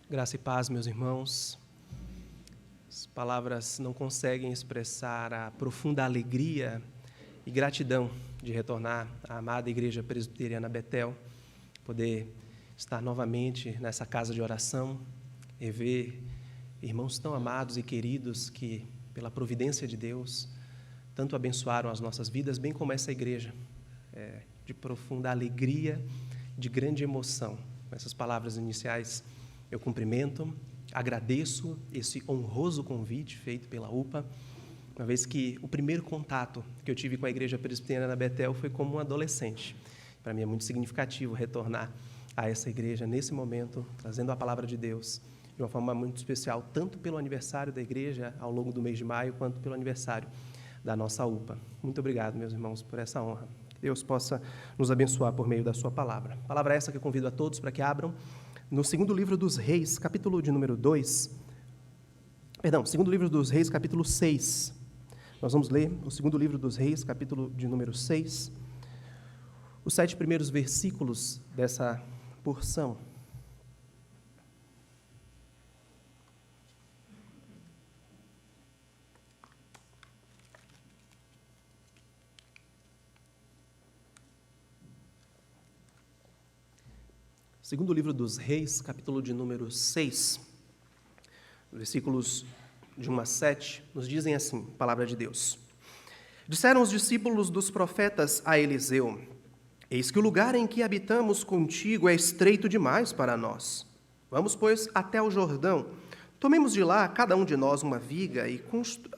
Graça e paz, meus irmãos. As palavras não conseguem expressar a profunda alegria e gratidão de retornar à amada Igreja Presbiteriana Betel, poder estar novamente nessa casa de oração e ver irmãos tão amados e queridos que, pela providência de Deus, tanto abençoaram as nossas vidas, bem como essa igreja, de profunda alegria, de grande emoção. Com essas palavras iniciais, eu cumprimento, agradeço esse honroso convite feito pela UPA, uma vez que o primeiro contato que eu tive com a Igreja Presbiteriana Betel foi como um adolescente. Para mim é muito significativo retornar a essa igreja nesse momento, trazendo a palavra de Deus de uma forma muito especial, tanto pelo aniversário da igreja ao longo do mês de maio, quanto pelo aniversário da nossa UPA. Muito obrigado, meus irmãos, por essa honra. Que Deus possa nos abençoar por meio da sua palavra. Palavra essa que eu convido a todos para que abram no segundo livro dos Reis, capítulo de número 2, segundo livro dos Reis, capítulo 6. Nós vamos ler o segundo livro dos Reis, capítulo de número 6, os 7 primeiros versículos dessa porção. Segundo livro dos Reis, capítulo de número 6, versículos de 1 a 7, nos dizem assim, palavra de Deus. Disseram os discípulos dos profetas a Eliseu: eis que o lugar em que habitamos contigo é estreito demais para nós. Vamos, pois, até o Jordão. Tomemos de lá, cada um de nós, uma viga e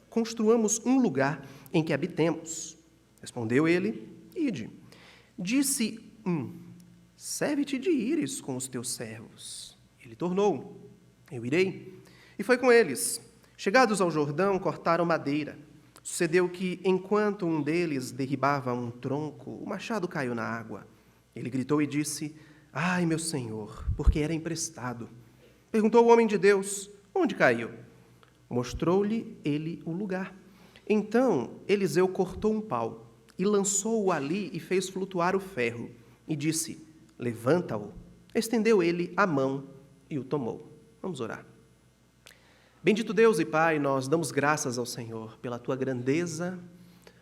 construamos um lugar em que habitemos. Respondeu ele: ide. Disse serve-te de ires com os teus servos. Ele tornou: eu irei. E foi com eles. Chegados ao Jordão, cortaram madeira. Sucedeu que, enquanto um deles derribava um tronco, o machado caiu na água. Ele gritou e disse: ai, meu senhor, porque era emprestado. Perguntou o homem de Deus: onde caiu? Mostrou-lhe ele o lugar. Então Eliseu cortou um pau e lançou-o ali e fez flutuar o ferro. E disse: levanta-o. Estendeu ele a mão e o tomou. Vamos orar. Bendito Deus e Pai, nós damos graças ao Senhor pela Tua grandeza,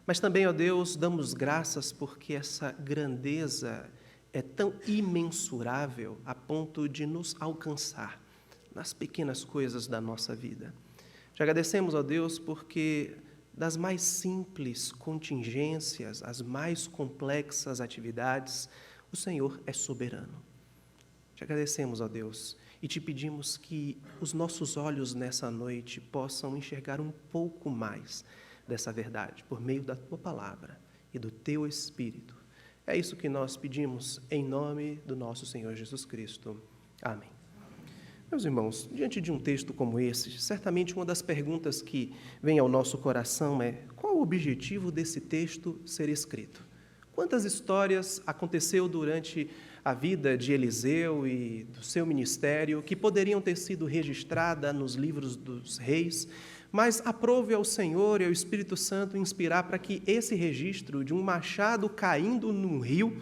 mas também, ó Deus, damos graças porque essa grandeza é tão imensurável a ponto de nos alcançar nas pequenas coisas da nossa vida. Te agradecemos, ó Deus, porque das mais simples contingências, as mais complexas atividades, o Senhor é soberano. Te agradecemos, ó Deus, e te pedimos que os nossos olhos nessa noite possam enxergar um pouco mais dessa verdade, por meio da Tua palavra e do Teu Espírito. É isso que nós pedimos em nome do nosso Senhor Jesus Cristo. Amém. Meus irmãos, diante de um texto como esse, certamente uma das perguntas que vem ao nosso coração é: qual o objetivo desse texto ser escrito? Quantas histórias aconteceu durante a vida de Eliseu e do seu ministério que poderiam ter sido registradas nos livros dos reis, mas aprove ao Senhor e ao Espírito Santo inspirar para que esse registro de um machado caindo num rio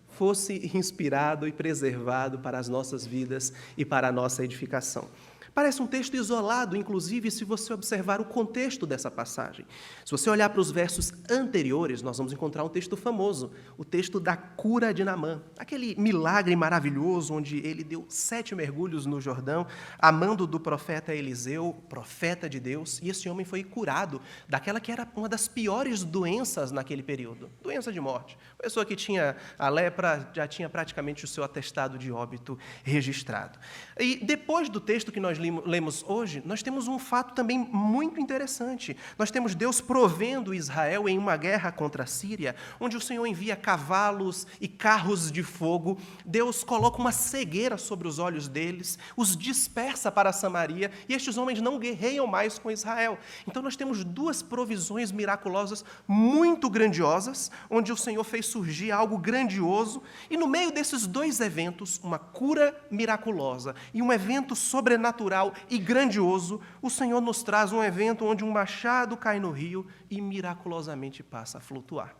fosse inspirado e preservado para as nossas vidas e para a nossa edificação. Parece um texto isolado, inclusive, se você observar o contexto dessa passagem. Se você olhar para os versos anteriores, nós vamos encontrar um texto famoso, o texto da cura de Naamã, aquele milagre maravilhoso onde ele deu 7 mergulhos no Jordão, a mando do profeta Eliseu, profeta de Deus, e esse homem foi curado daquela que era uma das piores doenças naquele período, doença de morte. A pessoa que tinha a lepra já tinha praticamente o seu atestado de óbito registrado. E depois do texto que nós lemos hoje, nós temos um fato também muito interessante. Nós temos Deus provendo Israel em uma guerra contra a Síria, onde o Senhor envia cavalos e carros de fogo. Deus coloca uma cegueira sobre os olhos deles, os dispersa para Samaria, e estes homens não guerreiam mais com Israel. Então nós temos 2 provisões miraculosas muito grandiosas, onde o Senhor fez surgir algo grandioso, e no meio desses 2 eventos, uma cura miraculosa e um evento sobrenatural e grandioso, o Senhor nos traz um evento onde um machado cai no rio e miraculosamente passa a flutuar.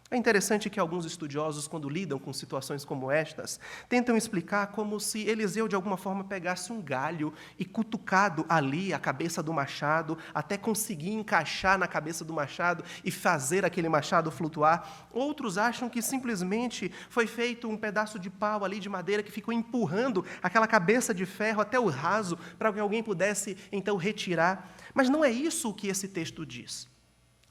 É interessante que alguns estudiosos, quando lidam com situações como estas, tentam explicar como se Eliseu, de alguma forma, pegasse um galho e cutucado ali a cabeça do machado, até conseguir encaixar na cabeça do machado e fazer aquele machado flutuar. Outros acham que simplesmente foi feito um pedaço de pau ali, de madeira, que ficou empurrando aquela cabeça de ferro até o raso, para que alguém pudesse, então, retirar. Mas não é isso o que esse texto diz.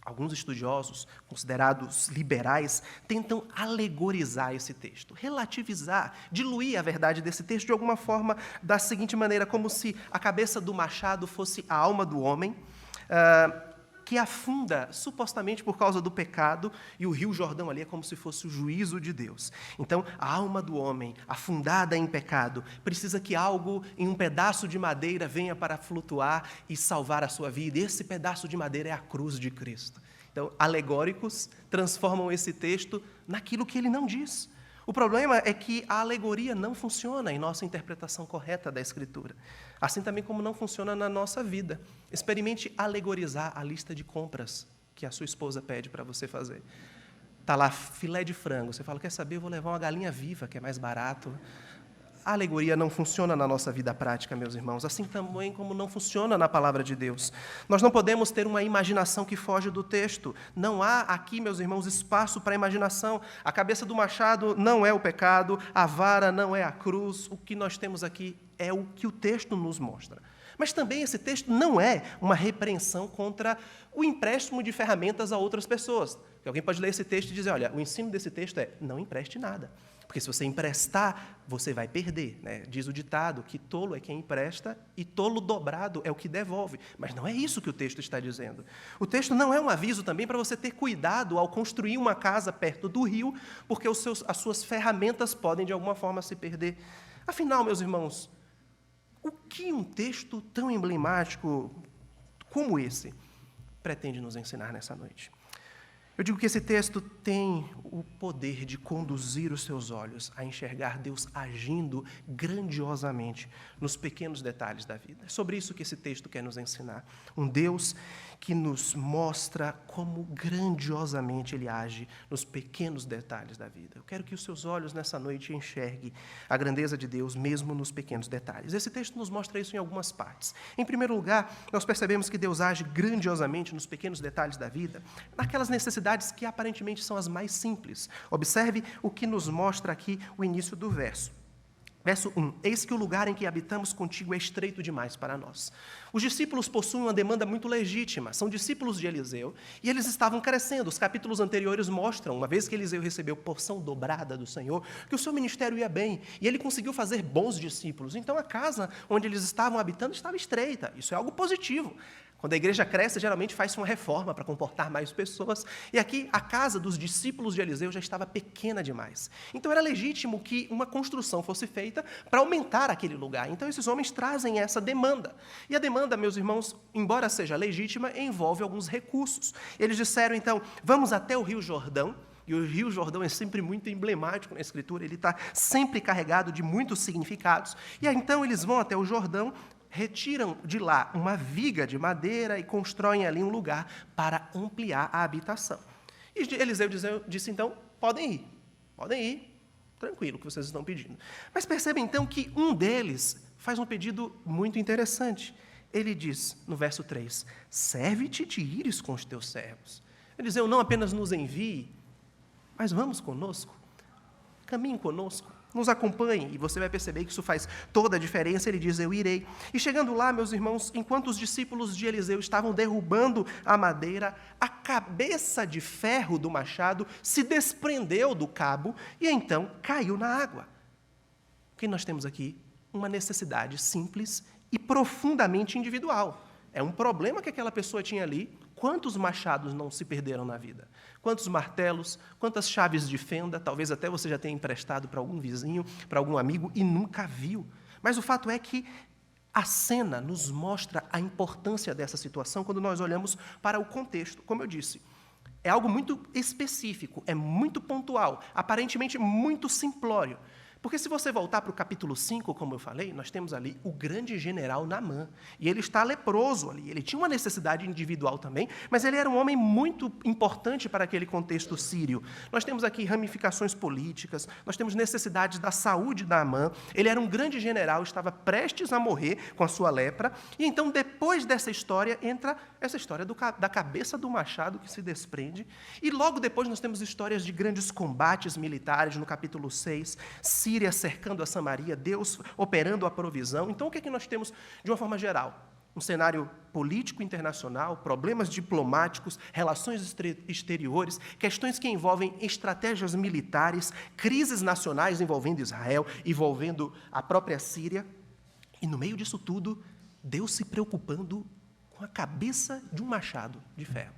Alguns estudiosos, considerados liberais, tentam alegorizar esse texto, relativizar, diluir a verdade desse texto de alguma forma, da seguinte maneira, como se a cabeça do machado fosse a alma do homem, que afunda, supostamente por causa do pecado, e o rio Jordão ali é como se fosse o juízo de Deus. Então, a alma do homem, afundada em pecado, precisa que algo em um pedaço de madeira venha para flutuar e salvar a sua vida. E esse pedaço de madeira é a cruz de Cristo. Então, alegóricos transformam esse texto naquilo que ele não diz. O problema é que a alegoria não funciona em nossa interpretação correta da Escritura. Assim também como não funciona na nossa vida. Experimente alegorizar a lista de compras que a sua esposa pede para você fazer. Está lá filé de frango, você fala, quer saber, eu vou levar uma galinha viva, que é mais barato. A alegoria não funciona na nossa vida prática, meus irmãos, assim também como não funciona na palavra de Deus. Nós não podemos ter uma imaginação que foge do texto. Não há aqui, meus irmãos, espaço para a imaginação. A cabeça do machado não é o pecado, a vara não é a cruz. O que nós temos aqui é o que o texto nos mostra. Mas também esse texto não é uma repreensão contra o empréstimo de ferramentas a outras pessoas. Porque alguém pode ler esse texto e dizer, olha, o ensino desse texto é, não empreste nada. Porque se você emprestar, você vai perder. Né? Diz o ditado que tolo é quem empresta e tolo dobrado é o que devolve. Mas não é isso que o texto está dizendo. O texto não é um aviso também para você ter cuidado ao construir uma casa perto do rio, porque as suas ferramentas podem, de alguma forma, se perder. Afinal, meus irmãos, o que um texto tão emblemático como esse pretende nos ensinar nessa noite? Eu digo que esse texto tem o poder de conduzir os seus olhos a enxergar Deus agindo grandiosamente nos pequenos detalhes da vida. É sobre isso que esse texto quer nos ensinar. Um Deus que nos mostra como grandiosamente Ele age nos pequenos detalhes da vida. Eu quero que os seus olhos nessa noite enxerguem a grandeza de Deus mesmo nos pequenos detalhes. Esse texto nos mostra isso em algumas partes. Em primeiro lugar, nós percebemos que Deus age grandiosamente nos pequenos detalhes da vida, naquelas necessidades que aparentemente são as mais simples. Observe o que nos mostra aqui o início do verso. Verso 1. Eis que o lugar em que habitamos contigo é estreito demais para nós. Os discípulos possuem uma demanda muito legítima. São discípulos de Eliseu e eles estavam crescendo. Os capítulos anteriores mostram, uma vez que Eliseu recebeu porção dobrada do Senhor, que o seu ministério ia bem e ele conseguiu fazer bons discípulos. Então a casa onde eles estavam habitando estava estreita. Isso é algo positivo. Quando a igreja cresce, geralmente faz-se uma reforma para comportar mais pessoas. E aqui, a casa dos discípulos de Eliseu já estava pequena demais. Então, era legítimo que uma construção fosse feita para aumentar aquele lugar. Então, esses homens trazem essa demanda. E a demanda, meus irmãos, embora seja legítima, envolve alguns recursos. Eles disseram, então, vamos até o Rio Jordão. E o Rio Jordão é sempre muito emblemático na Escritura. Ele está sempre carregado de muitos significados. E então, eles vão até o Jordão, retiram de lá uma viga de madeira e constroem ali um lugar para ampliar a habitação. E Eliseu disse, então, podem ir, tranquilo, o que vocês estão pedindo. Mas percebem, então, que um deles faz um pedido muito interessante. Ele diz, no verso 3, serve-te de ires com os teus servos. Eliseu, não apenas nos envie, mas vamos conosco, caminhe conosco. Nos acompanhe, e você vai perceber que isso faz toda a diferença. Ele diz, eu irei. E chegando lá, meus irmãos, enquanto os discípulos de Eliseu estavam derrubando a madeira, a cabeça de ferro do machado se desprendeu do cabo e então caiu na água. O que nós temos aqui? Uma necessidade simples e profundamente individual. É um problema que aquela pessoa tinha ali. Quantos machados não se perderam na vida? Quantos martelos, quantas chaves de fenda, talvez até você já tenha emprestado para algum vizinho, para algum amigo e nunca viu. Mas o fato é que a cena nos mostra a importância dessa situação quando nós olhamos para o contexto. Como eu disse, é algo muito específico, é muito pontual, aparentemente muito simplório. Porque se você voltar para o capítulo 5, como eu falei, nós temos ali o grande general Naamã. E ele está leproso ali. Ele tinha uma necessidade individual também, mas ele era um homem muito importante para aquele contexto sírio. Nós temos aqui ramificações políticas, nós temos necessidades da saúde de Naamã. Ele era um grande general, estava prestes a morrer com a sua lepra. E então, depois dessa história, entra essa história da cabeça do machado que se desprende. E logo depois nós temos histórias de grandes combates militares, no capítulo 6, Síria cercando a Samaria, Deus operando a provisão. Então, o que é que nós temos de uma forma geral? Um cenário político internacional, problemas diplomáticos, relações exteriores, questões que envolvem estratégias militares, crises nacionais envolvendo Israel, envolvendo a própria Síria. E no meio disso tudo, Deus se preocupando com a cabeça de um machado de ferro.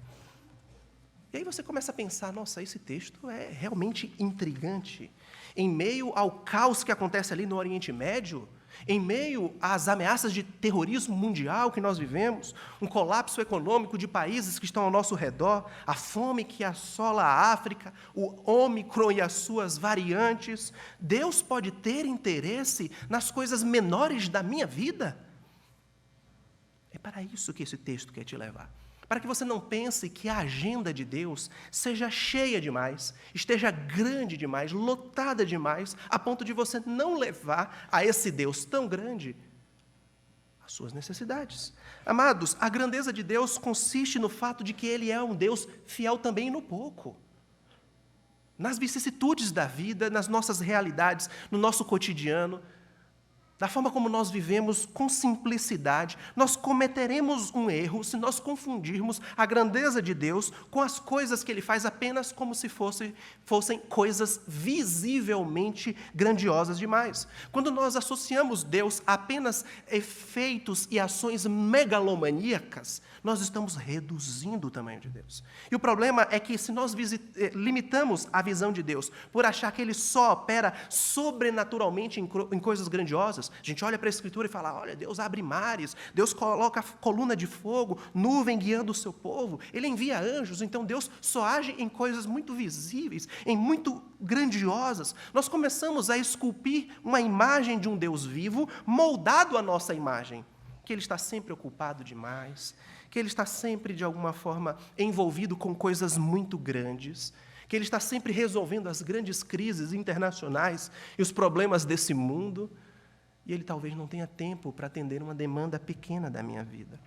E aí você começa a pensar, nossa, esse texto é realmente intrigante. Em meio ao caos que acontece ali no Oriente Médio, em meio às ameaças de terrorismo mundial que nós vivemos, um colapso econômico de países que estão ao nosso redor, a fome que assola a África, o Ômicron e as suas variantes, Deus pode ter interesse nas coisas menores da minha vida? É para isso que esse texto quer te levar. Para que você não pense que a agenda de Deus seja cheia demais, esteja grande demais, lotada demais, a ponto de você não levar a esse Deus tão grande as suas necessidades. Amados, a grandeza de Deus consiste no fato de que Ele é um Deus fiel também no pouco. Nas vicissitudes da vida, nas nossas realidades, no nosso cotidiano, da forma como nós vivemos com simplicidade, nós cometeremos um erro se nós confundirmos a grandeza de Deus com as coisas que Ele faz apenas como se fossem coisas visivelmente grandiosas demais. Quando nós associamos Deus a apenas efeitos e ações megalomaníacas, nós estamos reduzindo o tamanho de Deus. E o problema é que se nós limitamos a visão de Deus por achar que Ele só opera sobrenaturalmente em coisas grandiosas, a gente olha para a Escritura e fala, olha, Deus abre mares, Deus coloca coluna de fogo, nuvem guiando o seu povo, Ele envia anjos, então Deus só age em coisas muito visíveis, em muito grandiosas. Nós começamos a esculpir uma imagem de um Deus vivo, moldado à nossa imagem, que Ele está sempre ocupado demais, que Ele está sempre, de alguma forma, envolvido com coisas muito grandes, que Ele está sempre resolvendo as grandes crises internacionais e os problemas desse mundo, e Ele talvez não tenha tempo para atender uma demanda pequena da minha vida.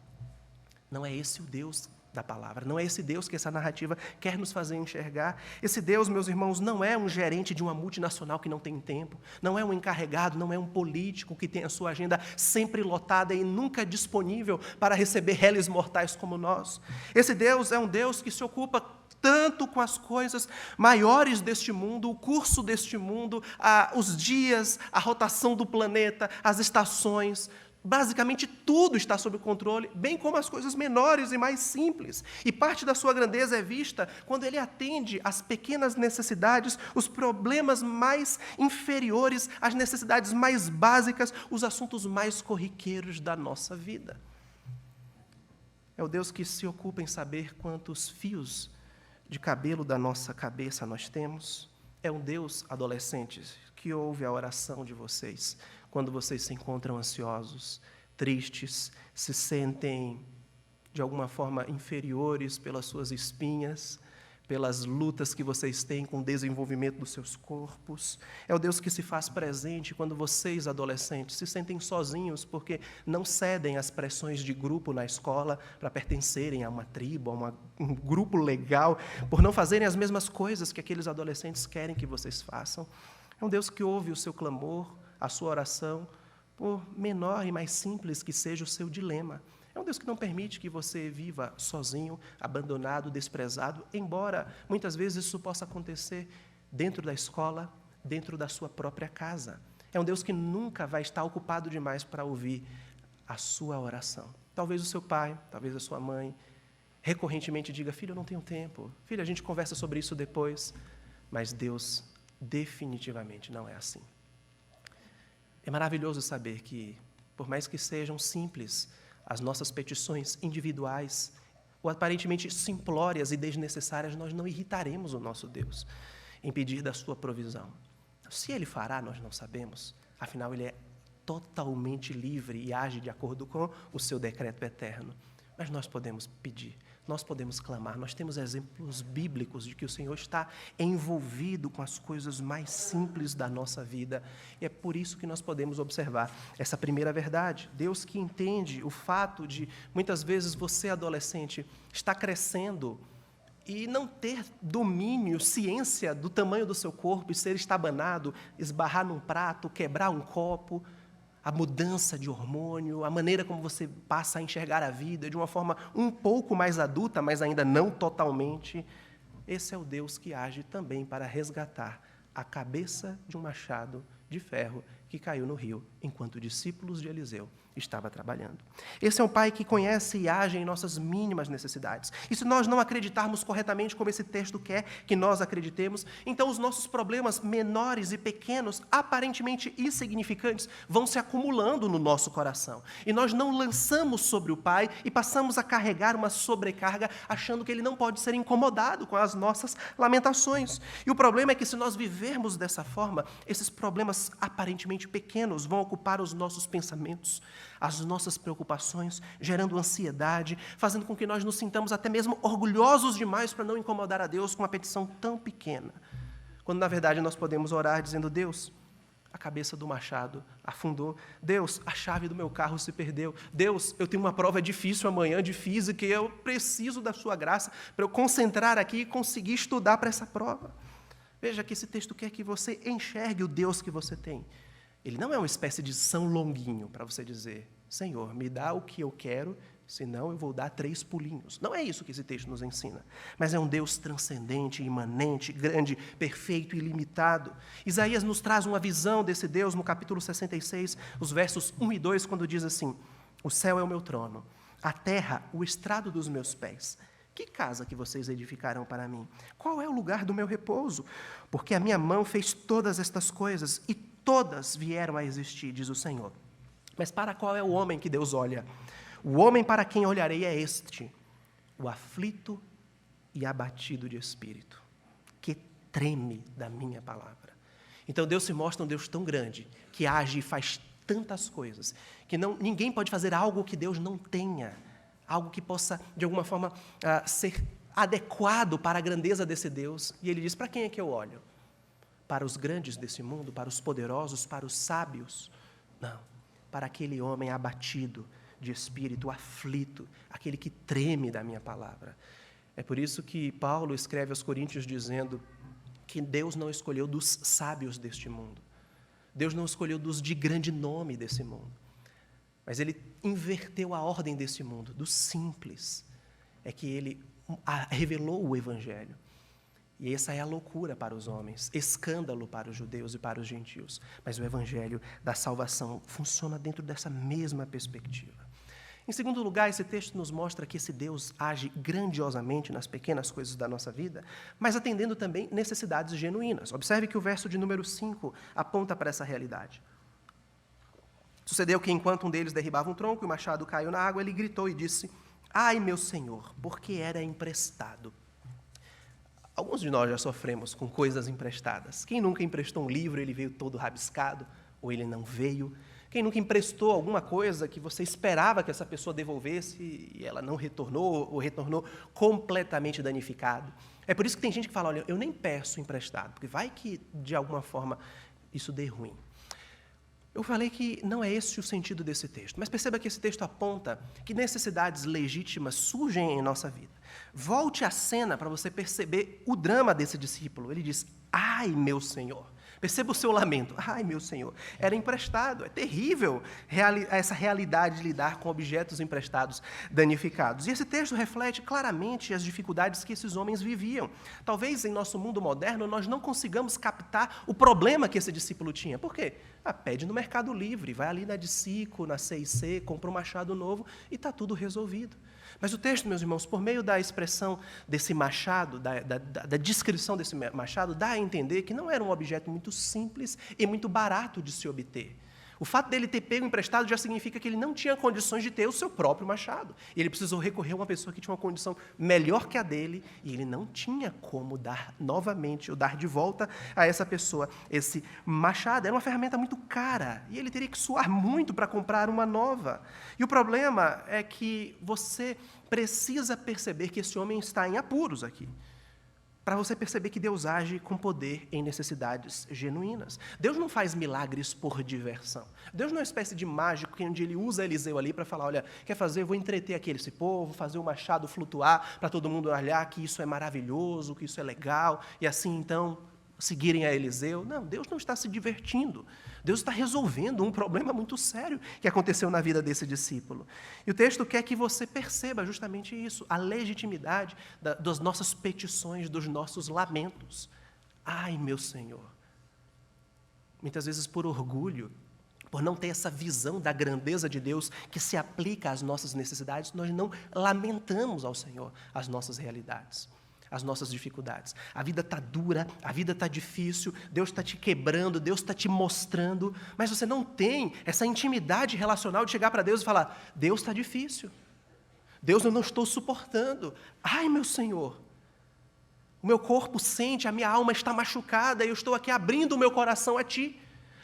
Não é esse o Deus da palavra, não é esse Deus que essa narrativa quer nos fazer enxergar. Esse Deus, meus irmãos, não é um gerente de uma multinacional que não tem tempo, não é um encarregado, não é um político que tem a sua agenda sempre lotada e nunca disponível para receber réis mortais como nós. Esse Deus é um Deus que se ocupa tanto com as coisas maiores deste mundo, o curso deste mundo, os dias, a rotação do planeta, as estações. Basicamente, tudo está sob controle, bem como as coisas menores e mais simples. E parte da sua grandeza é vista quando Ele atende às pequenas necessidades, os problemas mais inferiores, as necessidades mais básicas, os assuntos mais corriqueiros da nossa vida. É o Deus que se ocupa em saber quantos fios de cabelo da nossa cabeça nós temos. É um Deus, adolescentes, que ouve a oração de vocês quando vocês se encontram ansiosos, tristes, se sentem, de alguma forma, inferiores pelas suas espinhas, pelas lutas que vocês têm com o desenvolvimento dos seus corpos. É o Deus que se faz presente quando vocês, adolescentes, se sentem sozinhos porque não cedem às pressões de grupo na escola para pertencerem a uma tribo, a um grupo legal, por não fazerem as mesmas coisas que aqueles adolescentes querem que vocês façam. É um Deus que ouve o seu clamor, a sua oração, por menor e mais simples que seja o seu dilema. É um Deus que não permite que você viva sozinho, abandonado, desprezado, embora muitas vezes isso possa acontecer dentro da escola, dentro da sua própria casa. É um Deus que nunca vai estar ocupado demais para ouvir a sua oração. Talvez o seu pai, talvez a sua mãe, recorrentemente diga, filho, eu não tenho tempo. Filho, a gente conversa sobre isso depois. Mas Deus definitivamente não é assim. É maravilhoso saber que, por mais que sejam simples as nossas petições individuais, ou aparentemente simplórias e desnecessárias, nós não irritaremos o nosso Deus em pedir da sua provisão. Se ele fará, nós não sabemos. Afinal, ele é totalmente livre e age de acordo com o seu decreto eterno. Mas nós podemos pedir, nós podemos clamar, nós temos exemplos bíblicos de que o Senhor está envolvido com as coisas mais simples da nossa vida. E é por isso que nós podemos observar essa primeira verdade. Deus que entende o fato de, muitas vezes, você, adolescente, está crescendo e não ter domínio, ciência do tamanho do seu corpo e ser estabanado, esbarrar num prato, quebrar um copo, a mudança de hormônio, a maneira como você passa a enxergar a vida de uma forma um pouco mais adulta, mas ainda não totalmente. Esse é o Deus que age também para resgatar a cabeça de um machado de ferro que caiu no rio, enquanto discípulos de Eliseu estava trabalhando. Esse é um Pai que conhece e age em nossas mínimas necessidades. E se nós não acreditarmos corretamente como esse texto quer que nós acreditemos, então os nossos problemas menores e pequenos, aparentemente insignificantes, vão se acumulando no nosso coração. E nós não lançamos sobre o Pai e passamos a carregar uma sobrecarga, achando que Ele não pode ser incomodado com as nossas lamentações. E o problema é que se nós vivermos dessa forma, esses problemas aparentemente pequenos vão ocupar os nossos pensamentos, as nossas preocupações, gerando ansiedade, fazendo com que nós nos sintamos até mesmo orgulhosos demais para não incomodar a Deus com uma petição tão pequena. Quando, na verdade, nós podemos orar dizendo: Deus, a cabeça do machado afundou. Deus, a chave do meu carro se perdeu. Deus, eu tenho uma prova difícil amanhã de física e eu preciso da sua graça para eu concentrar aqui e conseguir estudar para essa prova. Veja que esse texto quer que você enxergue o Deus que você tem. Ele não é uma espécie de São Longuinho para você dizer: Senhor, me dá o que eu quero, senão eu vou dar 3 pulinhos. Não é isso que esse texto nos ensina. Mas é um Deus transcendente, imanente, grande, perfeito, ilimitado. Isaías nos traz uma visão desse Deus no capítulo 66, os versos 1 e 2, quando diz assim: o céu é o meu trono, a terra o estrado dos meus pés. Que casa que vocês edificarão para mim? Qual é o lugar do meu repouso? Porque a minha mão fez todas estas coisas e todas vieram a existir, diz o Senhor. Mas para qual é o homem que Deus olha? O homem para quem olharei é este: o aflito e abatido de espírito, que treme da minha palavra. Então Deus se mostra um Deus tão grande, que age e faz tantas coisas, que ninguém pode fazer algo que Deus não tenha, algo que possa, de alguma forma, ser adequado para a grandeza desse Deus. E Ele diz: para quem é que eu olho? Para os grandes desse mundo, para os poderosos, para os sábios? Não, para aquele homem abatido de espírito, aflito, aquele que treme da minha palavra. É por isso que Paulo escreve aos Coríntios dizendo que Deus não escolheu dos sábios deste mundo. Deus não escolheu dos de grande nome desse mundo. Mas Ele inverteu a ordem desse mundo, do simples. É que Ele revelou o Evangelho. E essa é a loucura para os homens, escândalo para os judeus e para os gentios. Mas o Evangelho da salvação funciona dentro dessa mesma perspectiva. Em segundo lugar, esse texto nos mostra que esse Deus age grandiosamente nas pequenas coisas da nossa vida, mas atendendo também necessidades genuínas. Observe que o verso de número 5 aponta para essa realidade. Sucedeu que, enquanto um deles derribava um tronco e o machado caiu na água, ele gritou e disse: ai, meu Senhor, porque era emprestado. Alguns de nós já sofremos com coisas emprestadas. Quem nunca emprestou um livro, ele veio todo rabiscado, ou ele não veio? Quem nunca emprestou alguma coisa que você esperava que essa pessoa devolvesse e ela não retornou, ou retornou completamente danificado? É por isso que tem gente que fala: olha, eu nem peço emprestado, porque vai que, de alguma forma, isso dê ruim. Eu falei que não é esse o sentido desse texto, mas perceba que esse texto aponta que necessidades legítimas surgem em nossa vida. Volte à cena para você perceber o drama desse discípulo. Ele diz: ai, meu Senhor. Perceba o seu lamento. Ai, meu Senhor, era emprestado. É terrível essa realidade de lidar com objetos emprestados danificados. E esse texto reflete claramente as dificuldades que esses homens viviam. Talvez em nosso mundo moderno nós não consigamos captar o problema que esse discípulo tinha. Por quê? Pede no Mercado Livre, vai ali na Dicico, na C&C, compra um machado novo e está tudo resolvido. Mas o texto, meus irmãos, por meio da expressão desse machado, da descrição desse machado, dá a entender que não era um objeto muito simples e muito barato de se obter. O fato dele ter pego emprestado já significa que ele não tinha condições de ter o seu próprio machado. E ele precisou recorrer a uma pessoa que tinha uma condição melhor que a dele, e ele não tinha como dar novamente, ou dar de volta a essa pessoa esse machado. Era uma ferramenta muito cara, e ele teria que suar muito para comprar uma nova. E o problema é que você precisa perceber que esse homem está em apuros aqui, para você perceber que Deus age com poder em necessidades genuínas. Deus não faz milagres por diversão. Deus não é uma espécie de mágico que onde ele usa Eliseu ali para falar, olha, quer fazer, eu vou entreter aqui esse povo, fazer o machado flutuar para todo mundo olhar que isso é maravilhoso, que isso é legal, e assim então seguirem a Eliseu. Não, Deus não está se divertindo. Deus está resolvendo um problema muito sério que aconteceu na vida desse discípulo. E o texto quer que você perceba justamente isso, a legitimidade das nossas petições, dos nossos lamentos. Ai, meu Senhor. Muitas vezes por orgulho, por não ter essa visão da grandeza de Deus que se aplica às nossas necessidades, nós não lamentamos ao Senhor as nossas realidades, as nossas dificuldades. A vida está dura, a vida está difícil, Deus está te quebrando, Deus está te mostrando, mas você não tem essa intimidade relacional de chegar para Deus e falar, Deus está difícil, Deus eu não estou suportando, ai meu Senhor, o meu corpo sente, a minha alma está machucada, e eu estou aqui abrindo o meu coração a Ti.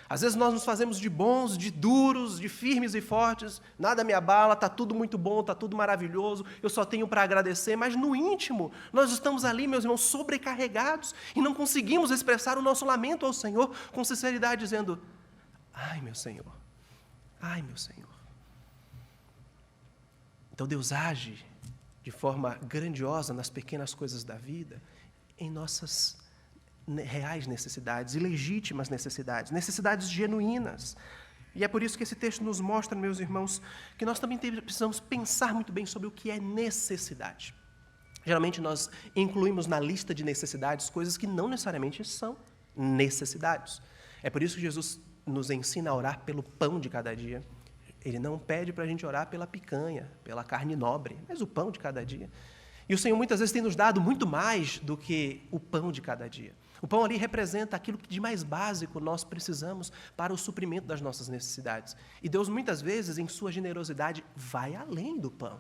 Às vezes nós nos fazemos de bons, de duros, de firmes e fortes, nada me abala, está tudo muito bom, está tudo maravilhoso, eu só tenho para agradecer, mas no íntimo, nós estamos ali, meus irmãos, sobrecarregados e não conseguimos expressar o nosso lamento ao Senhor com sinceridade, dizendo, ai meu Senhor, ai meu Senhor. Então Deus age de forma grandiosa nas pequenas coisas da vida, em nossas reais necessidades e legítimas necessidades, necessidades genuínas. E é por isso que esse texto nos mostra, meus irmãos, que nós também precisamos pensar muito bem sobre o que é necessidade. Geralmente nós incluímos na lista de necessidades coisas que não necessariamente são necessidades. É por isso que Jesus nos ensina a orar pelo pão de cada dia. Ele não pede para a gente orar pela picanha, pela carne nobre, mas o pão de cada dia. E o Senhor muitas vezes tem nos dado muito mais do que o pão de cada dia. O pão ali representa aquilo que de mais básico nós precisamos para o suprimento das nossas necessidades. E Deus muitas vezes, em sua generosidade, vai além do pão.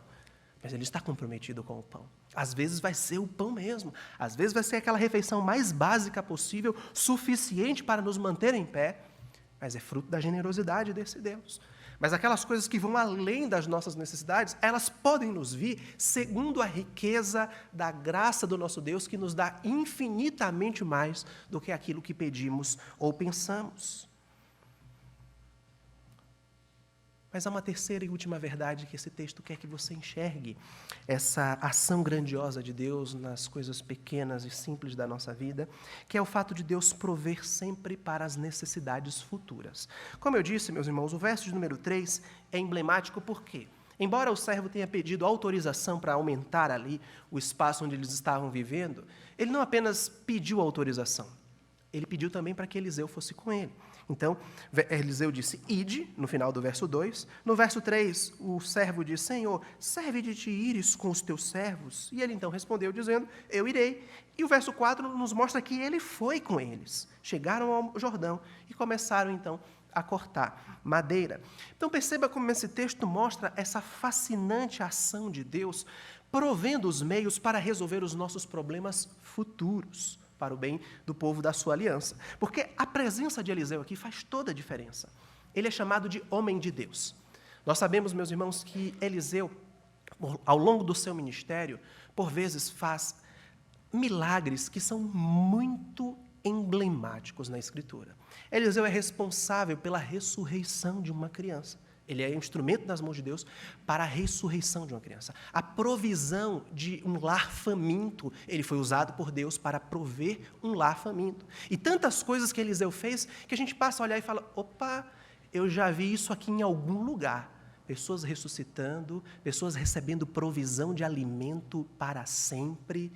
Mas Ele está comprometido com o pão. Às vezes vai ser o pão mesmo. Às vezes vai ser aquela refeição mais básica possível, suficiente para nos manter em pé. Mas é fruto da generosidade desse Deus. Mas aquelas coisas que vão além das nossas necessidades, elas podem nos vir segundo a riqueza da graça do nosso Deus, que nos dá infinitamente mais do que aquilo que pedimos ou pensamos. Mas há uma terceira e última verdade que esse texto quer que você enxergue. Essa ação grandiosa de Deus nas coisas pequenas e simples da nossa vida, que é o fato de Deus prover sempre para as necessidades futuras. Como eu disse, meus irmãos, o verso de número 3 é emblemático por quê? Embora o servo tenha pedido autorização para aumentar ali o espaço onde eles estavam vivendo, ele não apenas pediu autorização, ele pediu também para que Eliseu fosse com ele. Então, Eliseu disse, ide, no final do verso 2. No verso 3, o servo diz, Senhor, serve de te ires com os teus servos? E ele então respondeu, dizendo, eu irei. E o verso 4 nos mostra que ele foi com eles. Chegaram ao Jordão e começaram, então, a cortar madeira. Então, perceba como esse texto mostra essa fascinante ação de Deus, provendo os meios para resolver os nossos problemas futuros, para o bem do povo da sua aliança. Porque a presença de Eliseu aqui faz toda a diferença. Ele é chamado de homem de Deus. Nós sabemos, meus irmãos, que Eliseu, ao longo do seu ministério, por vezes faz milagres que são muito emblemáticos na Escritura. Eliseu é responsável pela ressurreição de uma criança. Ele é instrumento nas mãos de Deus para a ressurreição de uma criança. A provisão de um lar faminto, ele foi usado por Deus para prover um lar faminto. E tantas coisas que Eliseu fez, que a gente passa a olhar e fala, opa, eu já vi isso aqui em algum lugar. Pessoas ressuscitando, pessoas recebendo provisão de alimento para sempre.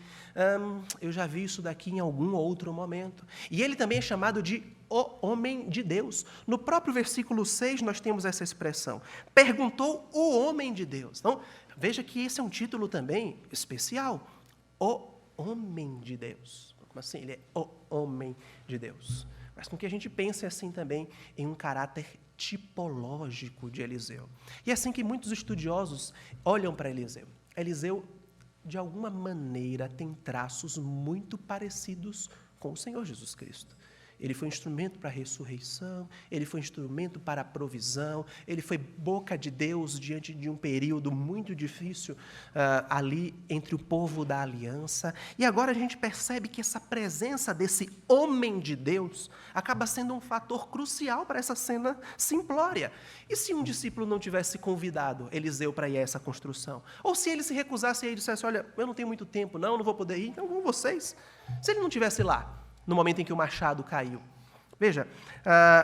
Eu já vi isso daqui em algum outro momento. E ele também é chamado de o homem de Deus. No próprio versículo 6 nós temos essa expressão. Perguntou o homem de Deus. Então, veja que esse é um título também especial. O homem de Deus. Como assim? Ele é o homem de Deus. Mas com que a gente pense assim também em um caráter tipológico de Eliseu. E é assim que muitos estudiosos olham para Eliseu. Eliseu, de alguma maneira, tem traços muito parecidos com o Senhor Jesus Cristo. Ele foi instrumento para a ressurreição, ele foi instrumento para a provisão, ele foi boca de Deus diante de um período muito difícil ali entre o povo da aliança. E agora a gente percebe que essa presença desse homem de Deus acaba sendo um fator crucial para essa cena simplória. E se um discípulo não tivesse convidado Eliseu para ir a essa construção? Ou se ele se recusasse e dissesse, olha, eu não tenho muito tempo, não vou poder ir, então vão vocês. Se ele não estivesse lá, no momento em que o machado caiu. Veja,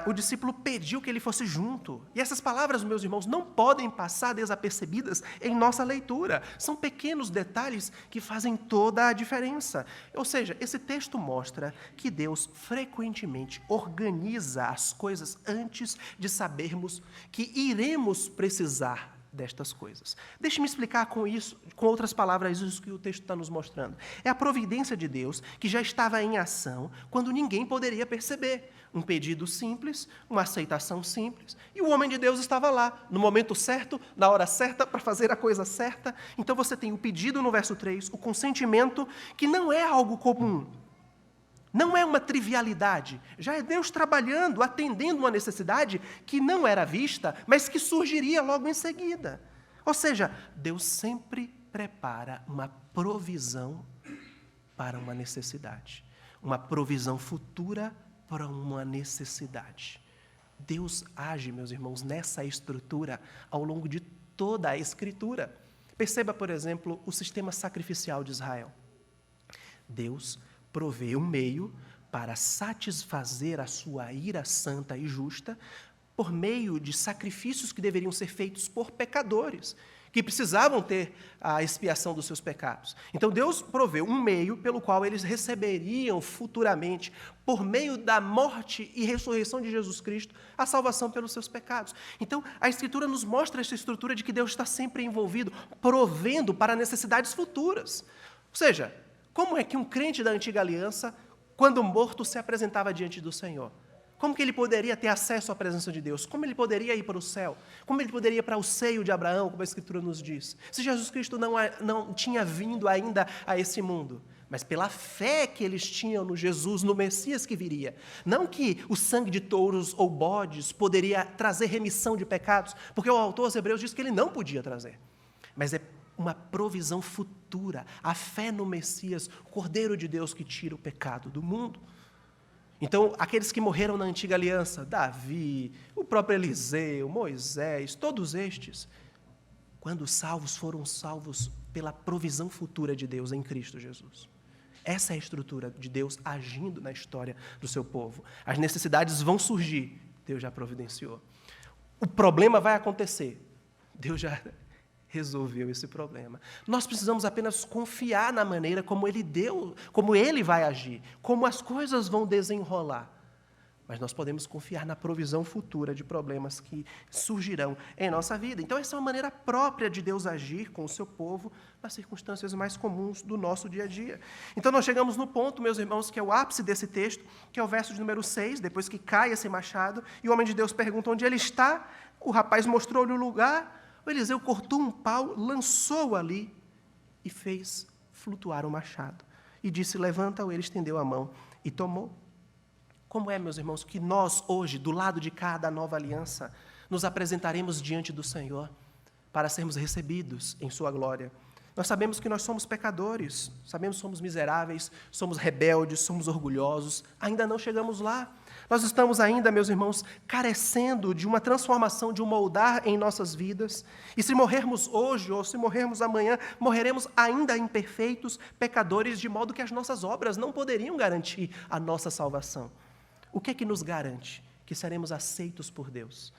o discípulo pediu que ele fosse junto. E essas palavras, meus irmãos, não podem passar desapercebidas em nossa leitura. São pequenos detalhes que fazem toda a diferença. Ou seja, esse texto mostra que Deus frequentemente organiza as coisas antes de sabermos que iremos precisar destas coisas. Deixe-me explicar com outras palavras, isso que o texto está nos mostrando. É a providência de Deus que já estava em ação quando ninguém poderia perceber. Um pedido simples, uma aceitação simples, e o homem de Deus estava lá, no momento certo, na hora certa, para fazer a coisa certa. Então você tem o pedido no verso 3, o consentimento, que não é algo comum. Não é uma trivialidade, já é Deus trabalhando, atendendo uma necessidade que não era vista, mas que surgiria logo em seguida. Ou seja, Deus sempre prepara uma provisão para uma necessidade, uma provisão futura para uma necessidade. Deus age, meus irmãos, nessa estrutura ao longo de toda a Escritura. Perceba, por exemplo, o sistema sacrificial de Israel. Deus provê um meio para satisfazer a sua ira santa e justa por meio de sacrifícios que deveriam ser feitos por pecadores, que precisavam ter a expiação dos seus pecados. Então Deus proveu um meio pelo qual eles receberiam futuramente, por meio da morte e ressurreição de Jesus Cristo, a salvação pelos seus pecados. Então a Escritura nos mostra essa estrutura de que Deus está sempre envolvido, provendo para necessidades futuras. Ou seja, como é que um crente da antiga aliança, quando morto, se apresentava diante do Senhor? Como que ele poderia ter acesso à presença de Deus? Como ele poderia ir para o céu? Como ele poderia ir para o seio de Abraão, como a Escritura nos diz? Se Jesus Cristo não tinha vindo ainda a esse mundo, mas pela fé que eles tinham no Jesus, no Messias que viria. Não que o sangue de touros ou bodes poderia trazer remissão de pecados, porque o autor aos Hebreus diz que ele não podia trazer, mas é uma provisão futura, a fé no Messias, o Cordeiro de Deus que tira o pecado do mundo. Então, aqueles que morreram na antiga aliança, Davi, o próprio Eliseu, Moisés, todos estes, quando salvos, foram salvos pela provisão futura de Deus em Cristo Jesus. Essa é a estrutura de Deus agindo na história do seu povo. As necessidades vão surgir, Deus já providenciou. O problema vai acontecer, Deus já resolveu esse problema. Nós precisamos apenas confiar na maneira como Ele vai agir, como as coisas vão desenrolar. Mas nós podemos confiar na provisão futura de problemas que surgirão em nossa vida. Então, essa é uma maneira própria de Deus agir com o seu povo nas circunstâncias mais comuns do nosso dia a dia. Então, nós chegamos no ponto, meus irmãos, que é o ápice desse texto, que é o verso de número 6, depois que cai esse machado, e o homem de Deus pergunta onde ele está, o rapaz mostrou-lhe o lugar, o Eliseu cortou um pau, lançou-o ali e fez flutuar o machado. E disse, levanta-o, ele estendeu a mão e tomou. Como é, meus irmãos, que nós hoje, do lado de cá da nova aliança, nos apresentaremos diante do Senhor para sermos recebidos em sua glória? Nós sabemos que nós somos pecadores, sabemos que somos miseráveis, somos rebeldes, somos orgulhosos, ainda não chegamos lá. Nós estamos ainda, meus irmãos, carecendo de uma transformação, de um moldar em nossas vidas. E se morrermos hoje ou se morrermos amanhã, morreremos ainda imperfeitos, pecadores, de modo que as nossas obras não poderiam garantir a nossa salvação. O que é que nos garante que seremos aceitos por Deus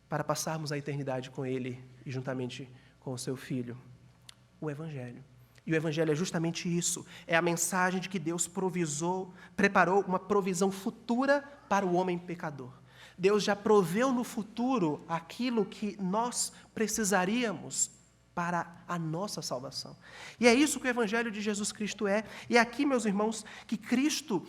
para passarmos a eternidade com Ele e juntamente com o seu Filho? O Evangelho. E o Evangelho é justamente isso, é a mensagem de que Deus preparou uma provisão futura para o homem pecador. Deus já proveu no futuro aquilo que nós precisaríamos para a nossa salvação. E é isso que o Evangelho de Jesus Cristo é. E é aqui, meus irmãos, que Cristo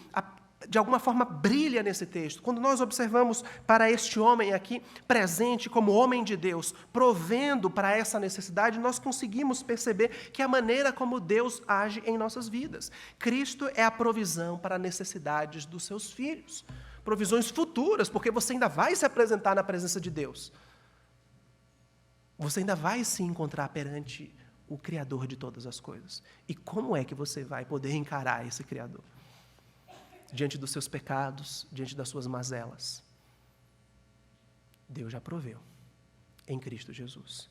de alguma forma, brilha nesse texto. Quando nós observamos para este homem aqui, presente como homem de Deus, provendo para essa necessidade, nós conseguimos perceber que a maneira como Deus age em nossas vidas. Cristo é a provisão para as necessidades dos seus filhos. Provisões futuras, porque você ainda vai se apresentar na presença de Deus. Você ainda vai se encontrar perante o Criador de todas as coisas. E como é que você vai poder encarar esse Criador? Diante dos seus pecados, diante das suas mazelas. Deus já proveu em Cristo Jesus.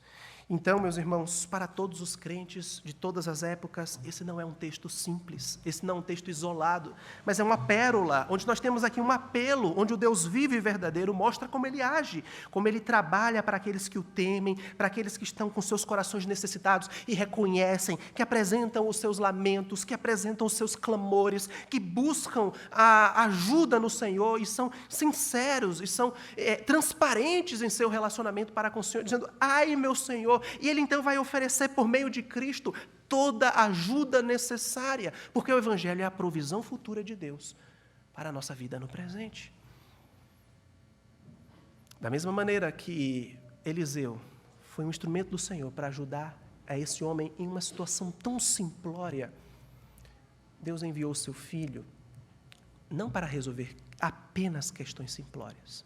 Então, meus irmãos, para todos os crentes de todas as épocas, esse não é um texto simples, esse não é um texto isolado, mas é uma pérola, onde nós temos aqui um apelo, onde o Deus vivo e verdadeiro mostra como Ele age, como Ele trabalha para aqueles que o temem, para aqueles que estão com seus corações necessitados e reconhecem, que apresentam os seus lamentos, que apresentam os seus clamores, que buscam a ajuda no Senhor e são sinceros e são transparentes em seu relacionamento para com o Senhor, dizendo, ai meu Senhor, e Ele então vai oferecer por meio de Cristo toda a ajuda necessária, porque o Evangelho é a provisão futura de Deus para a nossa vida no presente. Da mesma maneira que Eliseu foi um instrumento do Senhor para ajudar a esse homem em uma situação tão simplória, Deus enviou o seu Filho não para resolver apenas questões simplórias,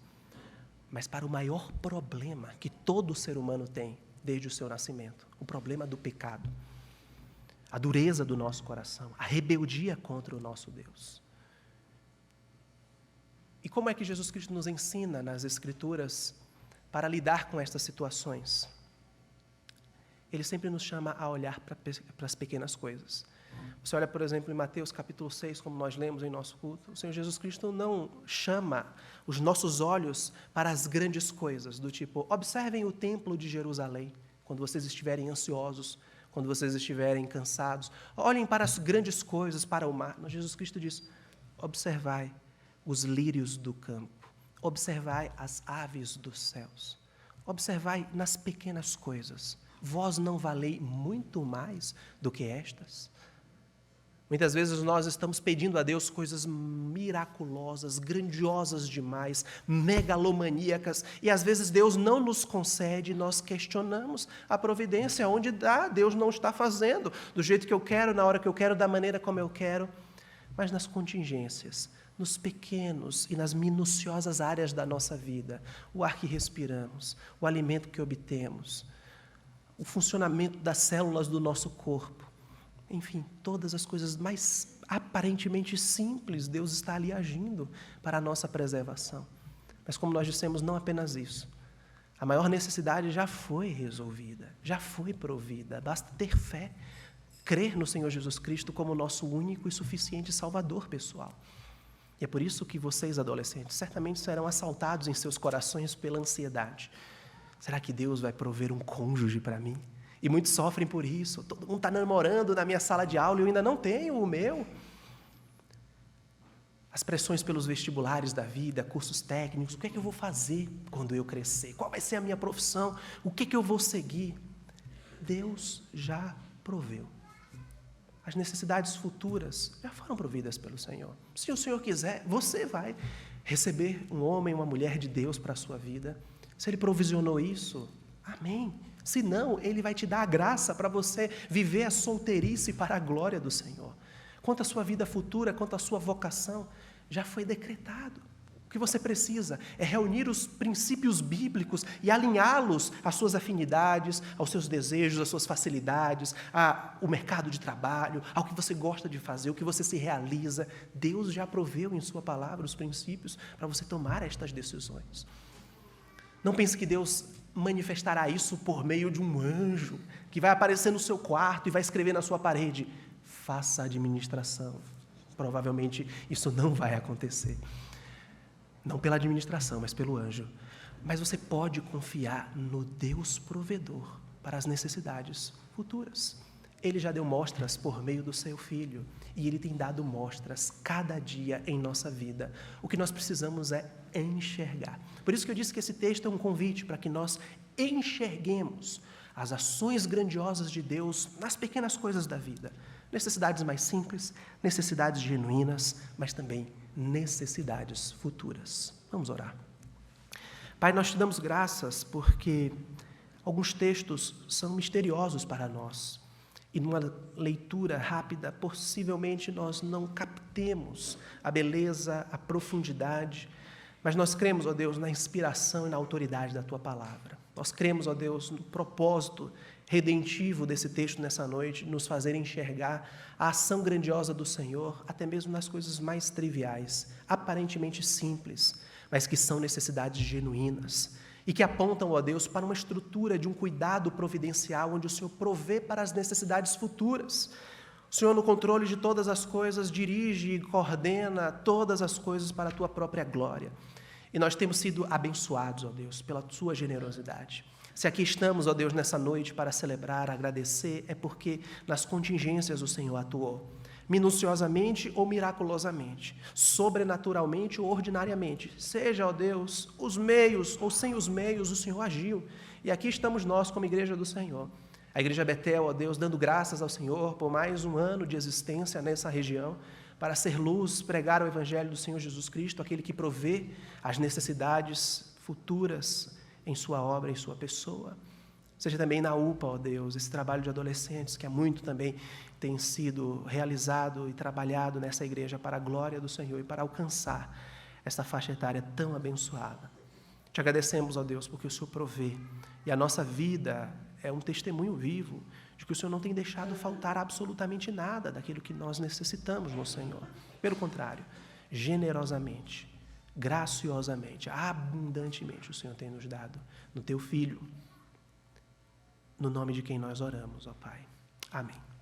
mas para o maior problema que todo ser humano tem desde o seu nascimento, o problema do pecado, a dureza do nosso coração, a rebeldia contra o nosso Deus. E como é que Jesus Cristo nos ensina nas Escrituras para lidar com estas situações? Ele sempre nos chama a olhar para as pequenas coisas. Você olha, por exemplo, em Mateus capítulo 6, como nós lemos em nosso culto, o Senhor Jesus Cristo não chama os nossos olhos para as grandes coisas, do tipo, observem o templo de Jerusalém, quando vocês estiverem ansiosos, quando vocês estiverem cansados, olhem para as grandes coisas, para o mar. Mas Jesus Cristo diz, observai os lírios do campo, observai as aves dos céus, observai nas pequenas coisas, vós não valei muito mais do que estas? Muitas vezes nós estamos pedindo a Deus coisas miraculosas, grandiosas demais, megalomaníacas, e às vezes Deus não nos concede, nós questionamos a providência, onde dá, Deus não está fazendo, do jeito que eu quero, na hora que eu quero, da maneira como eu quero, mas nas contingências, nos pequenos e nas minuciosas áreas da nossa vida, o ar que respiramos, o alimento que obtemos, o funcionamento das células do nosso corpo, enfim, todas as coisas mais aparentemente simples, Deus está ali agindo para a nossa preservação. Mas como nós dissemos, não apenas isso. A maior necessidade já foi resolvida, já foi provida. Basta ter fé, crer no Senhor Jesus Cristo como nosso único e suficiente Salvador pessoal. E é por isso que vocês, adolescentes, certamente serão assaltados em seus corações pela ansiedade. Será que Deus vai prover um cônjuge para mim? E muitos sofrem por isso. Todo mundo está namorando na minha sala de aula e eu ainda não tenho o meu. As pressões pelos vestibulares da vida, cursos técnicos, o que é que eu vou fazer quando eu crescer? Qual vai ser a minha profissão? O que é que eu vou seguir? Deus já proveu. As necessidades futuras já foram providas pelo Senhor. Se o Senhor quiser, você vai receber um homem, uma mulher de Deus para a sua vida. Se Ele provisionou isso, amém. Se não, Ele vai te dar a graça para você viver a solteirice para a glória do Senhor. Quanto à sua vida futura, quanto à sua vocação, já foi decretado. O que você precisa é reunir os princípios bíblicos e alinhá-los às suas afinidades, aos seus desejos, às suas facilidades, ao mercado de trabalho, ao que você gosta de fazer, o que você se realiza. Deus já proveu em sua palavra os princípios para você tomar estas decisões. Não pense que Deus manifestará isso por meio de um anjo que vai aparecer no seu quarto e vai escrever na sua parede, faça a administração. Provavelmente isso não vai acontecer. Não pela administração, mas pelo anjo. Mas você pode confiar no Deus provedor para as necessidades futuras. Ele já deu mostras por meio do seu Filho e Ele tem dado mostras cada dia em nossa vida. O que nós precisamos é enxergar. Por isso que eu disse que esse texto é um convite para que nós enxerguemos as ações grandiosas de Deus nas pequenas coisas da vida. Necessidades mais simples, necessidades genuínas, mas também necessidades futuras. Vamos orar. Pai, nós te damos graças porque alguns textos são misteriosos para nós. E numa leitura rápida, possivelmente nós não captemos a beleza, a profundidade, mas nós cremos, ó Deus, na inspiração e na autoridade da Tua palavra. Nós cremos, ó Deus, no propósito redentivo desse texto nessa noite, nos fazer enxergar a ação grandiosa do Senhor, até mesmo nas coisas mais triviais, aparentemente simples, mas que são necessidades genuínas e que apontam, ó Deus, para uma estrutura de um cuidado providencial, onde o Senhor provê para as necessidades futuras. O Senhor, no controle de todas as coisas, dirige e coordena todas as coisas para a Tua própria glória. E nós temos sido abençoados, ó Deus, pela Sua generosidade. Se aqui estamos, ó Deus, nessa noite para celebrar, agradecer, é porque nas contingências o Senhor atuou. Minuciosamente ou miraculosamente, sobrenaturalmente ou ordinariamente. Seja, ó Deus, os meios ou sem os meios, o Senhor agiu. E aqui estamos nós como igreja do Senhor. A igreja Betel, ó Deus, dando graças ao Senhor por mais um ano de existência nessa região, para ser luz, pregar o evangelho do Senhor Jesus Cristo, aquele que provê as necessidades futuras em sua obra, em sua pessoa. Seja também na UPA, ó Deus, esse trabalho de adolescentes, que há muito também tem sido realizado e trabalhado nessa igreja para a glória do Senhor e para alcançar esta faixa etária tão abençoada. Te agradecemos, ó Deus, porque o Senhor provê, e a nossa vida é um testemunho vivo de que o Senhor não tem deixado faltar absolutamente nada daquilo que nós necessitamos no Senhor. Pelo contrário, generosamente, graciosamente, abundantemente o Senhor tem nos dado no Teu Filho, no nome de quem nós oramos, ó Pai. Amém.